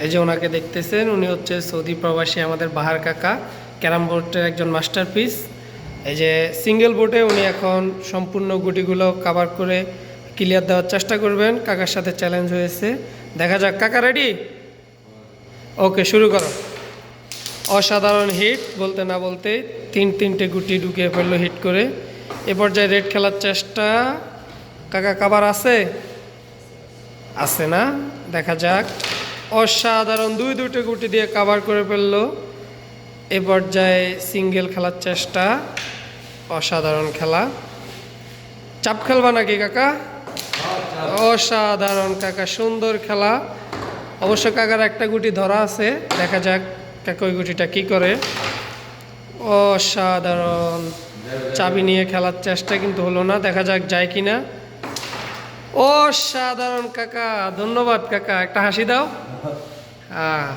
এই যে ওনাকে দেখতেছেন, উনি হচ্ছে সৌদি প্রবাসী আমাদের বাহার কাকা, ক্যারাম বোর্ডের একজন মাস্টারপিস। এই যে সিঙ্গেল বোর্ডে উনি এখন সম্পূর্ণ গুটিগুলো কাভার করে ক্লিয়ার দেওয়ার চেষ্টা করবেন। কাকার সাথে চ্যালেঞ্জ হয়েছে, দেখা যাক। কাকা রেডি? ওকে, শুরু করো। অসাধারণ হিট, বলতে না বলতে তিনটে গুটি ঢুকিয়ে ফেললো হিট করে। এ পর্যায়ে রেড খেলার চেষ্টা। কাকা কাবার আছে? আছে না? দেখা যাক। অসাধারণ দুইটা গুটি দিয়ে কাভার করে ফেললো। এ পর্যায়ে সিঙ্গেল খেলার চেষ্টা। অসাধারণ খেলা। চাপ খেলবা নাকি কাকা? অসাধারণ কাকা, সুন্দর খেলা। অবশ্য কাকার একটা গুটি ধরা আছে, দেখা যাক কাকা ওই গুটিটা কি করে। অসাধারণ চাবি নিয়ে খেলার চেষ্টা, কিন্তু হলো না, দেখা যাক যায় কিনা। অসাধারণ কাকা, ধন্যবাদ কাকা, একটা হাসি দাও। হ্যাঁ,